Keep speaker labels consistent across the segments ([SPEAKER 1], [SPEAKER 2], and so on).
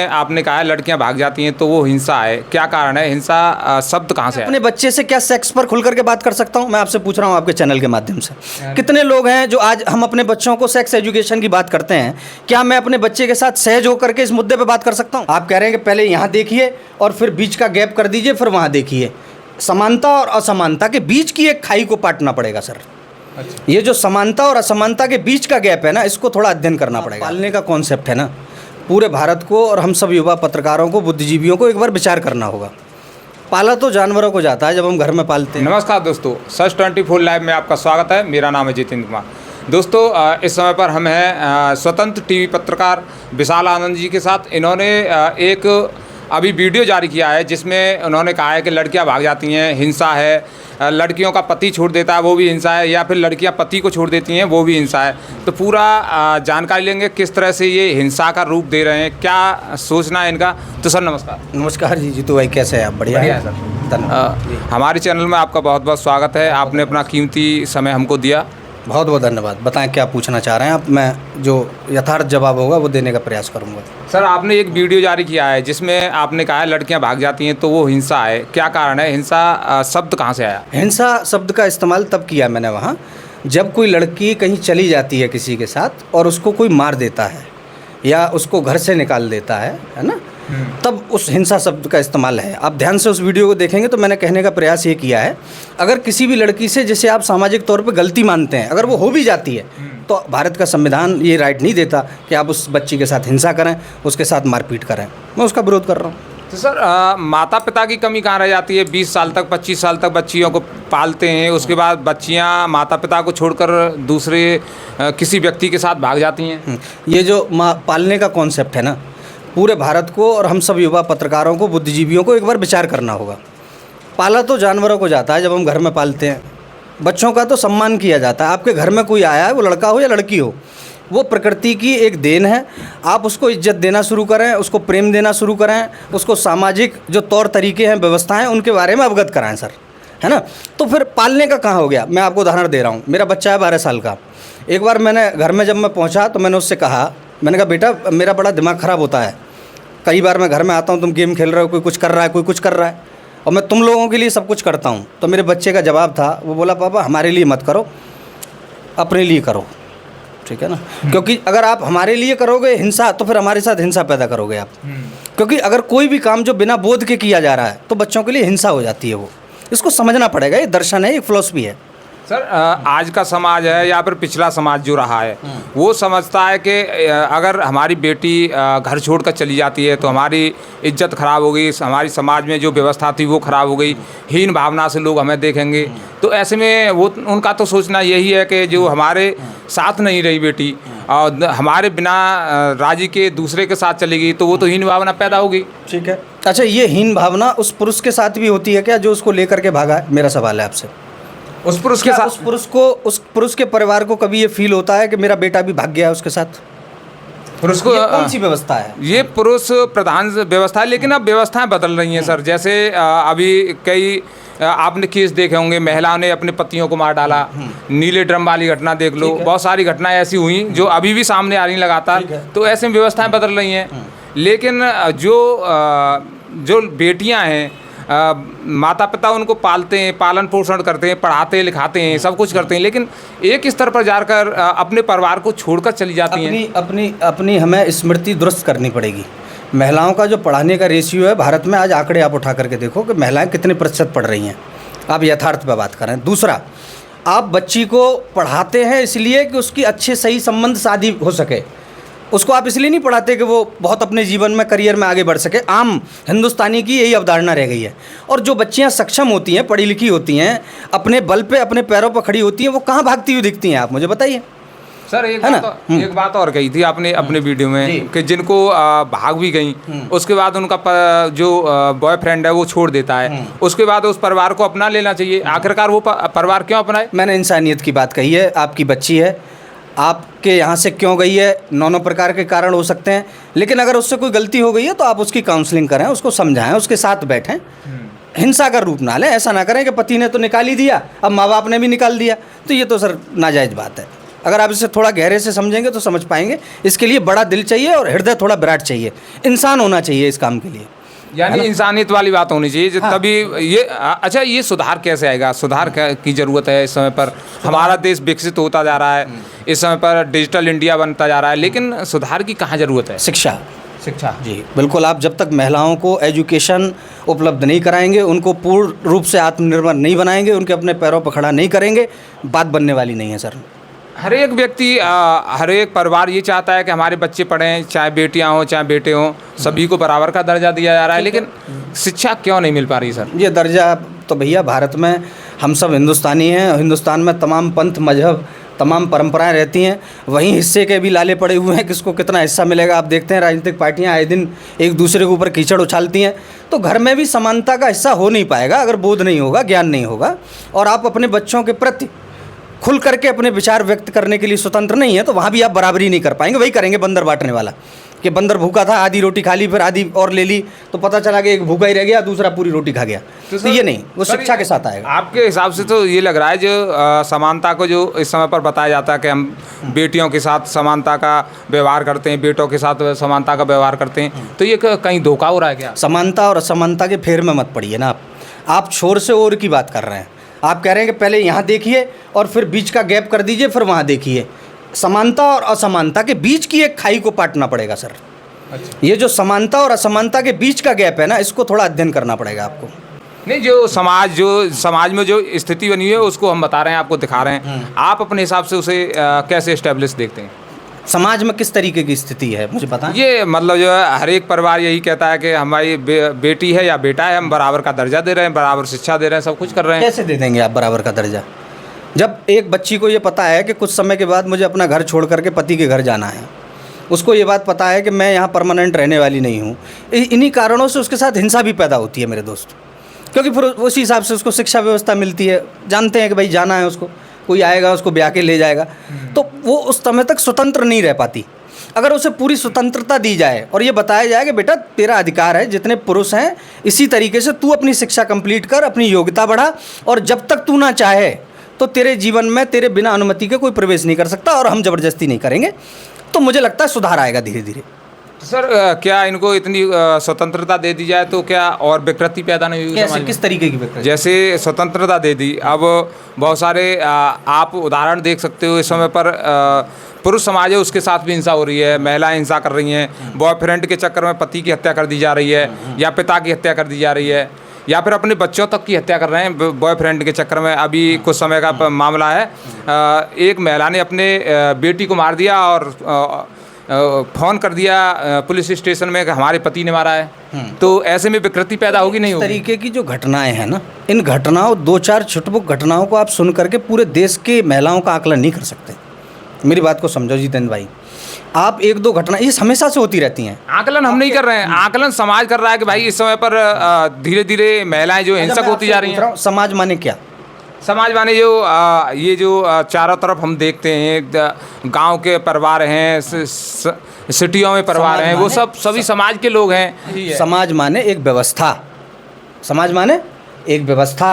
[SPEAKER 1] आपने कहा है लड़कियां भाग जाती हैं तो वो हिंसा है, क्या कारण है? हिंसा शब्द कहाँ से है?
[SPEAKER 2] अपने बच्चे से क्या सेक्स पर खुल करके बात कर सकता हूँ? मैं आपसे पूछ रहा हूँ आपके चैनल के माध्यम से। कितने लोग हैं जो आज हम अपने बच्चों को सेक्स एजुकेशन की बात करते हैं, क्या मैं अपने बच्चे के साथ सहज होकर के इस मुद्दे पे बात कर सकता हूँ? आप कह रहे हैं कि पहले यहाँ देखिए और फिर बीच का गैप कर दीजिए, फिर वहाँ देखिए। समानता और असमानता के बीच की एक खाई को पाटना पड़ेगा सर।
[SPEAKER 1] अच्छा।
[SPEAKER 2] ये जो समानता और असमानता के बीच का गैप है ना, इसको थोड़ा अध्ययन करना पड़ेगा। पालने का कॉन्सेप्ट है ना, पूरे भारत को और हम सब युवा पत्रकारों को, बुद्धिजीवियों को एक बार विचार करना होगा। पाला तो जानवरों को जाता है जब हम घर में पालते हैं।
[SPEAKER 1] नमस्कार दोस्तों, सच 24 लाइव में आपका स्वागत है। मेरा नाम है जितेंद्र कुमार। दोस्तों, इस समय पर हम हैं स्वतंत्र टीवी पत्रकार विशाल आनंद जी के साथ। इन्होंने एक अभी वीडियो जारी किया है जिसमें उन्होंने कहा है कि लड़कियां भाग जाती हैं, हिंसा है, लड़कियों का पति छोड़ देता है वो भी हिंसा है, या फिर लड़कियां पति को छोड़ देती हैं वो भी हिंसा है। तो पूरा जानकारी लेंगे किस तरह से ये हिंसा का रूप दे रहे हैं, क्या सोचना है इनका। तो सर नमस्कार।
[SPEAKER 2] नमस्कार जी जीतू भाई, कैसे हैं आप? बढ़िया है
[SPEAKER 1] सर।
[SPEAKER 2] धन्यवाद।
[SPEAKER 1] हमारे चैनल में आपका बहुत बहुत स्वागत है। आपने अपना कीमती समय हमको दिया,
[SPEAKER 2] बहुत बहुत धन्यवाद। बताएं क्या पूछना चाह रहे हैं आप? मैं जो यथार्थ जवाब होगा वो देने का प्रयास करूंगा।
[SPEAKER 1] सर आपने एक वीडियो जारी किया है जिसमें आपने कहा है लड़कियां भाग जाती हैं तो वो हिंसा है, क्या कारण है? हिंसा शब्द कहाँ से आया?
[SPEAKER 2] हिंसा शब्द का इस्तेमाल तब किया मैंने वहाँ, जब कोई लड़की कहीं चली जाती है किसी के साथ और उसको कोई मार देता है या उसको घर से निकाल देता है ना, तब उस हिंसा शब्द का इस्तेमाल है। आप ध्यान से उस वीडियो को देखेंगे तो मैंने कहने का प्रयास ये किया है, अगर किसी भी लड़की से जिसे आप सामाजिक तौर पे गलती मानते हैं, अगर वो हो भी जाती है तो भारत का संविधान ये राइट नहीं देता कि आप उस बच्ची के साथ हिंसा करें, उसके साथ मारपीट करें। मैं उसका विरोध कर रहा हूँ।
[SPEAKER 1] तो सर माता पिता की कमी कहाँ रह जाती है? 20 साल तक 25 साल तक बच्चियों को पालते हैं, उसके बाद बच्चियाँ माता पिता को छोड़कर दूसरे किसी व्यक्ति के साथ भाग जाती हैं।
[SPEAKER 2] ये जो पालने का कॉन्सेप्ट है ना, पूरे भारत को और हम सब युवा पत्रकारों को, बुद्धिजीवियों को एक बार विचार करना होगा। पाला तो जानवरों को जाता है जब हम घर में पालते हैं। बच्चों का तो सम्मान किया जाता है। आपके घर में कोई आया है, वो लड़का हो या लड़की हो, वो प्रकृति की एक देन है। आप उसको इज्जत देना शुरू करें, उसको प्रेम देना शुरू करें, उसको सामाजिक जो तौर तरीके हैं, व्यवस्थाएं, उनके बारे में अवगत कराएं सर, है ना। तो फिर पालने का कहाँ हो गया? मैं आपको उदाहरण दे रहा हूँ। मेरा बच्चा है 12 साल का। एक बार मैंने घर में जब मैं पहुँचा तो मैंने उससे कहा, मैंने कहा बेटा मेरा बड़ा दिमाग ख़राब होता है, कई बार मैं घर में आता हूँ, तुम गेम खेल रहे हो, कोई कुछ कर रहा है, कोई कुछ कर रहा है, और मैं तुम लोगों के लिए सब कुछ करता हूँ। तो मेरे बच्चे का जवाब था, वो बोला पापा हमारे लिए मत करो, अपने लिए करो, ठीक है ना। क्योंकि अगर आप हमारे लिए करोगे हिंसा तो फिर हमारे साथ हिंसा पैदा करोगे आप। क्योंकि अगर कोई भी काम जो बिना बोध के किया जा रहा है तो बच्चों के लिए हिंसा हो जाती है। वो इसको समझना पड़ेगा। ये दर्शन है, ये फिलॉसफी है
[SPEAKER 1] सर। आज का समाज है या फिर पिछला समाज जो रहा है वो समझता है कि अगर हमारी बेटी घर छोड़कर चली जाती है तो हमारी इज्जत खराब हो गई, हमारी समाज में जो व्यवस्था थी वो खराब हो गई, हीन भावना से लोग हमें देखेंगे। तो ऐसे में वो उनका तो सोचना यही है कि जो हमारे साथ नहीं रही बेटी और हमारे बिना राजी के दूसरे के साथ चलेगी तो वो तो हीन भावना पैदा होगी।
[SPEAKER 2] ठीक है। अच्छा, ये हीन भावना उस पुरुष के साथ भी होती है क्या जो उसको लेकर के भागा है? मेरा सवाल है आपसे।
[SPEAKER 1] उस पुरुष के साथ,
[SPEAKER 2] उस पुरुष के परिवार को कभी ये फील होता है कि मेरा बेटा भी भाग गया है उसके साथ?
[SPEAKER 1] पुरुष को
[SPEAKER 2] कौन सी व्यवस्था है?
[SPEAKER 1] ये पुरुष प्रधान व्यवस्था है, लेकिन अब व्यवस्थाएं बदल रही हैं सर। जैसे अभी कई आपने केस देखे होंगे, महिलाओं ने अपने पतियों को मार डाला, नीले ड्रम वाली घटना देख लो, बहुत सारी घटनाएं ऐसी हुई जो अभी भी सामने आ रही लगातार। तो ऐसे में व्यवस्थाएं बदल रही हैं। लेकिन जो बेटियां हैं, माता पिता उनको पालते हैं, पालन पोषण करते हैं, पढ़ाते लिखाते हैं, सब कुछ करते हैं, लेकिन एक स्तर पर जाकर अपने परिवार को छोड़कर चली जाती हैं।
[SPEAKER 2] अपनी हमें स्मृति दुरुस्त करनी पड़ेगी। महिलाओं का जो पढ़ाने का रेशियो है भारत में, आज आंकड़े आप उठा करके देखो कि महिलाएं कितने प्रतिशत पढ़ रही हैं। आप यथार्थ पर बात करें। दूसरा, आप बच्ची को पढ़ाते हैं इसलिए कि उसकी अच्छे सही संबंध शादी हो सके। उसको आप इसलिए नहीं पढ़ाते कि वो बहुत अपने जीवन में, करियर में आगे बढ़ सके। आम हिंदुस्तानी की यही अवधारणा रह गई है। और जो बच्चियां सक्षम होती हैं, पढ़ी लिखी होती हैं, अपने बल पे अपने पैरों पर खड़ी होती हैं, वो कहाँ भागती हुई दिखती हैं? आप मुझे बताइए
[SPEAKER 1] सर। एक बात और कही थी आपने अपने वीडियो में कि जिनको भाग भी गई, उसके बाद उनका जो बॉयफ्रेंड है वो छोड़ देता है, उसके बाद उस परिवार को अपना लेना चाहिए। आखिरकार वो परिवार क्यों अपनाए?
[SPEAKER 2] मैंने इंसानियत की बात कही है। आपकी बच्ची है, आपके यहाँ से क्यों गई है, 9 प्रकार के कारण हो सकते हैं। लेकिन अगर उससे कोई गलती हो गई है तो आप उसकी काउंसलिंग करें, उसको समझाएं, उसके साथ बैठें। हिंसा का रूप ना लें। ऐसा ना करें कि पति ने तो निकाल ही दिया, अब माँ बाप ने भी निकाल दिया। तो ये तो सर नाजायज़ बात है। अगर आप इसे थोड़ा गहरे से समझेंगे तो समझ पाएंगे। इसके लिए बड़ा दिल चाहिए और हृदय थोड़ा विराट चाहिए, इंसान होना चाहिए इस काम के लिए।
[SPEAKER 1] यानी इंसानियत वाली बात होनी चाहिए जो तभी ये अच्छा, ये सुधार कैसे आएगा? सुधार की ज़रूरत है इस समय पर। हमारा देश विकसित होता जा रहा है, इस समय पर डिजिटल इंडिया बनता जा रहा है, लेकिन सुधार की कहाँ ज़रूरत है?
[SPEAKER 2] शिक्षा
[SPEAKER 1] जी
[SPEAKER 2] बिल्कुल। आप जब तक महिलाओं को एजुकेशन उपलब्ध नहीं कराएंगे, उनको पूर्ण रूप से आत्मनिर्भर नहीं बनाएंगे, उनके अपने पैरों पर खड़ा नहीं करेंगे, बात बनने वाली नहीं है सर।
[SPEAKER 1] हर एक व्यक्ति हर एक परिवार ये चाहता है कि हमारे बच्चे पढ़ें, चाहे बेटियां हों चाहे बेटे हों, सभी को बराबर का दर्जा दिया जा रहा है, लेकिन शिक्षा क्यों नहीं मिल पा रही सर?
[SPEAKER 2] ये दर्जा तो भैया, भारत में हम सब हिंदुस्तानी हैं, हिंदुस्तान में तमाम पंथ मजहब तमाम परंपराएं रहती हैं, वहीं हिस्से के भी लाले पड़े हुए हैं, किसको कितना हिस्सा मिलेगा। आप देखते हैं राजनीतिक पार्टियां आए दिन एक दूसरे के ऊपर कीचड़ उछालती हैं, तो घर में भी समानता का हिस्सा हो नहीं पाएगा अगर बोध नहीं होगा, ज्ञान नहीं होगा, और आप अपने बच्चों के प्रति खुल करके अपने विचार व्यक्त करने के लिए स्वतंत्र नहीं है, तो वहाँ भी आप बराबरी नहीं कर पाएंगे। वही करेंगे बंदर बांटने वाला, कि बंदर भूखा था, आधी रोटी खा ली, फिर आधी और ले ली, तो पता चला कि एक भूखा ही रह गया, दूसरा पूरी रोटी खा गया। तो ये नहीं, वो शिक्षा के साथ आएगा।
[SPEAKER 1] आपके हिसाब से तो ये लग रहा है जो समानता को जो इस समय पर बताया जाता है कि हम बेटियों के साथ समानता का व्यवहार करते हैं, बेटों के साथ समानता का व्यवहार करते हैं, तो ये कहीं धोखा हो रहा है क्या?
[SPEAKER 2] समानता और असमानता के फेर में मत पड़िए ना आप छोर से ओर की बात कर रहे हैं। आप कह रहे हैं कि पहले यहाँ देखिए और फिर बीच का गैप कर दीजिए, फिर वहाँ देखिए। समानता और असमानता के बीच की एक खाई को पाटना पड़ेगा सर।
[SPEAKER 1] अच्छा।
[SPEAKER 2] ये जो समानता और असमानता के बीच का गैप है ना, इसको थोड़ा अध्ययन करना पड़ेगा आपको।
[SPEAKER 1] नहीं, जो समाज में जो स्थिति बनी हुई है उसको हम बता रहे हैं, आपको दिखा रहे हैं, आप अपने हिसाब से उसे कैसे एस्टेब्लिश देखते हैं?
[SPEAKER 2] समाज में किस तरीके की स्थिति है मुझे पता।
[SPEAKER 1] ये मतलब जो है हर एक परिवार यही कहता है कि हमारी बेटी है या बेटा है, हम बराबर का दर्जा दे रहे हैं, बराबर शिक्षा दे रहे हैं, सब कुछ कर रहे हैं।
[SPEAKER 2] कैसे दे देंगे आप बराबर का दर्जा, जब एक बच्ची को ये पता है कि कुछ समय के बाद मुझे अपना घर छोड़ करके पति के घर जाना है, उसको ये बात पता है कि मैं यहाँ परमानेंट रहने वाली नहीं हूँ, इन्हीं कारणों से उसके साथ हिंसा भी पैदा होती है मेरे दोस्त, क्योंकि फिर उसी हिसाब से उसको शिक्षा व्यवस्था मिलती है, जानते हैं कि भाई जाना है उसको, कोई आएगा उसको ब्याह के ले जाएगा, तो वो उस समय तक स्वतंत्र नहीं रह पाती। अगर उसे पूरी स्वतंत्रता दी जाए और ये बताया जाए कि बेटा तेरा अधिकार है, जितने पुरुष हैं इसी तरीके से तू अपनी शिक्षा कंप्लीट कर, अपनी योग्यता बढ़ा, और जब तक तू ना चाहे तो तेरे जीवन में तेरे बिना अनुमति के कोई प्रवेश नहीं कर सकता, और हम जबरदस्ती नहीं करेंगे, तो मुझे लगता है सुधार आएगा धीरे धीरे।
[SPEAKER 1] सर क्या इनको इतनी स्वतंत्रता दे दी जाए तो क्या और विकृति पैदा नहीं होगी समाज में?
[SPEAKER 2] किस तरीके की विकृति?
[SPEAKER 1] जैसे स्वतंत्रता दे दी, अब बहुत सारे आप उदाहरण देख सकते हो, इस समय पर पुरुष समाज है उसके साथ भी हिंसा हो रही है, महिलाएं हिंसा कर रही हैं, बॉयफ्रेंड के चक्कर में पति की हत्या कर दी जा रही है, या पिता की हत्या कर दी जा रही है, या फिर अपने बच्चों तक की हत्या कर रहे हैं बॉयफ्रेंड के चक्कर में। अभी कुछ समय का मामला है, एक महिला ने अपने बेटी को मार दिया और फ़ोन कर दिया पुलिस स्टेशन में कि हमारे पति ने मारा है। तो ऐसे में विकृति पैदा होगी नहीं होगी?
[SPEAKER 2] इस तरीके की जो घटनाएं हैं ना, इन घटनाओं 2-4 छुटपुट घटनाओं को आप सुन करके पूरे देश के महिलाओं का आकलन नहीं कर सकते। मेरी बात को समझो जितेंद्र भाई, आप 1-2 घटना ये हमेशा से होती रहती हैं।
[SPEAKER 1] आकलन हम नहीं कर रहे हैं, आकलन समाज कर रहा है कि भाई इस समय पर धीरे धीरे महिलाएं जो हिंसक होती जा रही हैं।
[SPEAKER 2] समाज माने क्या?
[SPEAKER 1] समाज माने जो ये जो चारों तरफ हम देखते हैं, गांव के परिवार हैं, सिटियों में परिवार हैं, वो सब सभी समाज के लोग हैं।
[SPEAKER 2] समाज माने एक व्यवस्था, समाज माने एक व्यवस्था,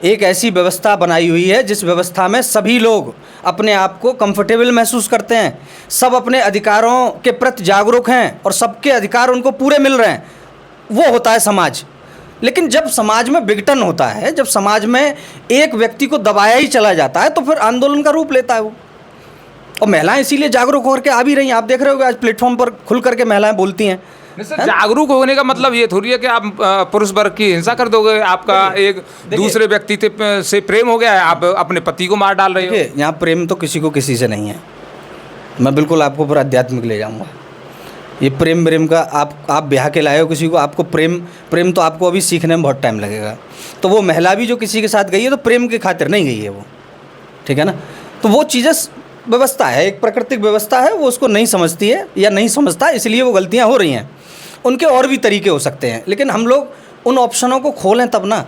[SPEAKER 2] एक ऐसी व्यवस्था बनाई हुई है जिस व्यवस्था में सभी लोग अपने आप को कंफर्टेबल महसूस करते हैं, सब अपने अधिकारों के प्रति जागरूक हैं और सबके अधिकार उनको पूरे मिल रहे हैं, वो होता है समाज। लेकिन जब समाज में विघटन होता है, जब समाज में एक व्यक्ति को दबाया ही चला जाता है, तो फिर आंदोलन का रूप लेता है वो। और महिलाएं इसीलिए जागरूक होकर के आ भी रही हैं। आप देख रहे हो आज प्लेटफॉर्म पर खुल करके महिलाएं बोलती हैं।
[SPEAKER 1] जागरूक होने का मतलब ये थोड़ी है कि आप पुरुष वर्ग की हिंसा कर दोगे, आपका एक दूसरे व्यक्ति से प्रेम हो गया है, आप अपने पति को मार डाल रहे हो।
[SPEAKER 2] यहाँ प्रेम तो किसी को किसी से नहीं है, मैं बिल्कुल आपको पूरा आध्यात्मिक ले जाऊँगा। ये प्रेम का आप ब्याह के लाए हो किसी को, आपको प्रेम तो आपको अभी सीखने में बहुत टाइम लगेगा। तो वो महिला भी जो किसी के साथ गई है तो प्रेम की खातिर नहीं गई है वो, ठीक है ना। तो वो चीज़ें व्यवस्था है, एक प्राकृतिक व्यवस्था है, वो उसको नहीं समझती है या नहीं समझता, इसलिए वो गलतियाँ हो रही हैं। उनके और भी तरीके हो सकते हैं, लेकिन हम लोग उन ऑप्शनों को खोलें तब ना।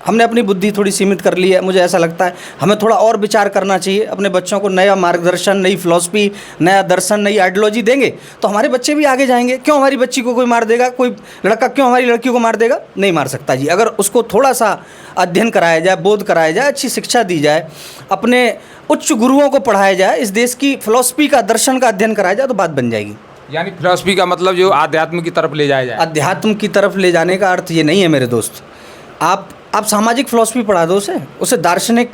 [SPEAKER 2] हमने अपनी बुद्धि थोड़ी सीमित कर ली है। मुझे ऐसा लगता है हमें थोड़ा और विचार करना चाहिए, अपने बच्चों को नया मार्गदर्शन, नई फिलॉसफी, नया दर्शन, नई आइडियोलॉजी देंगे तो हमारे बच्चे भी आगे जाएंगे। क्यों हमारी बच्ची को कोई मार देगा, कोई लड़का क्यों हमारी लड़की को मार देगा? नहीं मार सकता जी। अगर उसको थोड़ा सा अध्ययन कराया जाए, बोध कराया जाए, अच्छी शिक्षा दी जाए, अपने उच्च गुरुओं को पढ़ाया जाए, इस देश की फिलॉसफी का, दर्शन का अध्ययन कराया जाए तो बात बन जाएगी।
[SPEAKER 1] यानी फिलॉसफी का मतलब जो आध्यात्म की तरफ ले जाया जाए।
[SPEAKER 2] अध्यात्म की तरफ ले जाने का अर्थ ये नहीं है मेरे दोस्त। आप सामाजिक फिलॉसफी पढ़ा दो उसे दार्शनिक,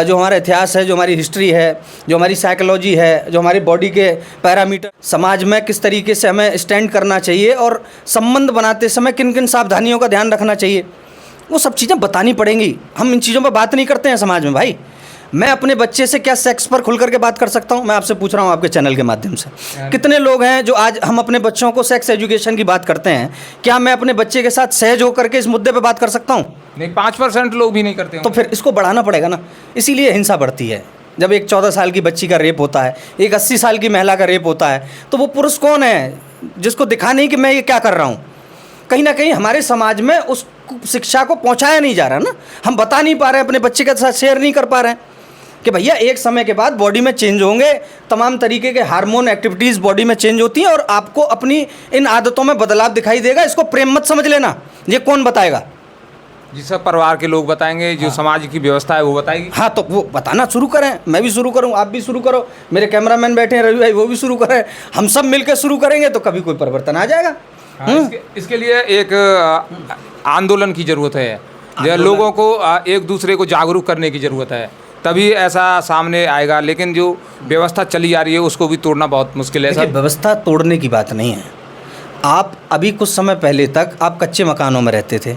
[SPEAKER 2] जो हमारा इतिहास है, जो हमारी हिस्ट्री है, जो हमारी साइकोलॉजी है, जो हमारी बॉडी के पैरामीटर, समाज में किस तरीके से हमें स्टैंड करना चाहिए और संबंध बनाते समय किन किन सावधानियों का ध्यान रखना चाहिए, वो सब चीज़ें बतानी पड़ेंगी। हम इन चीज़ों पर बात नहीं करते हैं समाज में भाई। मैं अपने बच्चे से क्या सेक्स पर खुल करके बात कर सकता हूँ? मैं आपसे पूछ रहा हूँ आपके चैनल के माध्यम से, कितने लोग हैं जो आज हम अपने बच्चों को सेक्स एजुकेशन की बात करते हैं? क्या मैं अपने बच्चे के साथ सहज होकर के इस मुद्दे पे बात कर सकता हूँ?
[SPEAKER 1] नहीं, 5% लोग भी नहीं करते
[SPEAKER 2] तो फिर इसको बढ़ाना पड़ेगा ना। इसीलिए हिंसा बढ़ती है। जब एक 14 साल की बच्ची का रेप होता है, एक 80 साल की महिला का रेप होता है, तो वो पुरुष कौन है जिसको दिखा नहीं कि मैं ये क्या कर रहा हूँ? कहीं ना कहीं हमारे समाज में उस शिक्षा को पहुँचाया नहीं जा रहा ना। हम बता नहीं पा रहे हैं, अपने बच्चे के साथ शेयर नहीं कर पा रहे हैं कि भैया एक समय के बाद बॉडी में चेंज होंगे, तमाम तरीके के हार्मोन एक्टिविटीज़ बॉडी में चेंज होती हैं और आपको अपनी इन आदतों में बदलाव दिखाई देगा। इसको प्रेम मत समझ लेना। ये कौन बताएगा?
[SPEAKER 1] जी सब परिवार के लोग बताएंगे, जो समाज की व्यवस्था है वो बताएगी।
[SPEAKER 2] हाँ, तो वो बताना शुरू करें। मैं भी शुरू करूँ, आप भी शुरू करो, मेरे कैमरामैन बैठे हैं रवि भाई, वो भी शुरू करें। हम सब मिलकर शुरू करेंगे तो कभी कोई परिवर्तन आ जाएगा।
[SPEAKER 1] हाँ, इसके लिए एक आंदोलन की ज़रूरत है। जो लोगों को एक दूसरे को जागरूक करने की ज़रूरत है, तभी ऐसा सामने आएगा। लेकिन जो व्यवस्था चली आ रही है उसको भी तोड़ना बहुत मुश्किल है।
[SPEAKER 2] व्यवस्था तोड़ने की बात नहीं है। आप अभी कुछ समय पहले तक आप कच्चे मकानों में रहते थे,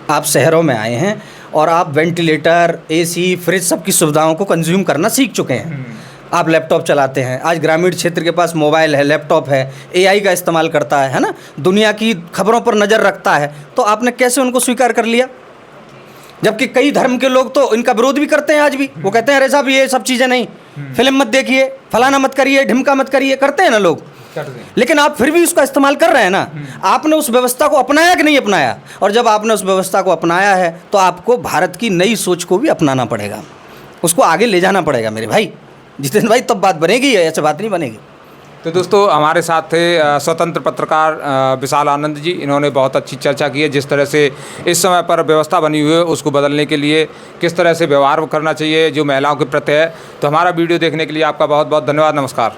[SPEAKER 2] आप शहरों में आए हैं और आप वेंटिलेटर, एसी, फ्रिज सब की सुविधाओं को कंज्यूम करना सीख चुके हैं। आप लैपटॉप चलाते हैं। आज ग्रामीण क्षेत्र के पास मोबाइल है, लैपटॉप है, एआई का इस्तेमाल करता है ना, दुनिया की खबरों पर नज़र रखता है। तो आपने कैसे उनको स्वीकार कर लिया? जबकि कई धर्म के लोग तो इनका विरोध भी करते हैं आज भी। वो कहते हैं अरे साहब ये सब चीज़ें नहीं, फिल्म मत देखिए, फलाना मत करिए, ढिमका मत करिए, करते हैं ना लोग। लेकिन आप फिर भी उसका इस्तेमाल कर रहे हैं ना। आपने उस व्यवस्था को अपनाया कि नहीं अपनाया? और जब आपने उस व्यवस्था को अपनाया है तो आपको भारत की नई सोच को भी अपनाना पड़ेगा, उसको आगे ले जाना पड़ेगा मेरे भाई जितेंद्र भाई, तब बात बनेगी, ऐसे बात नहीं बनेगी।
[SPEAKER 1] तो दोस्तों हमारे साथ थे स्वतंत्र पत्रकार विशाल आनंद जी। इन्होंने बहुत अच्छी चर्चा की है, जिस तरह से इस समय पर व्यवस्था बनी हुई है उसको बदलने के लिए किस तरह से व्यवहार करना चाहिए जो महिलाओं के प्रति है। तो हमारा वीडियो देखने के लिए आपका बहुत बहुत धन्यवाद। नमस्कार।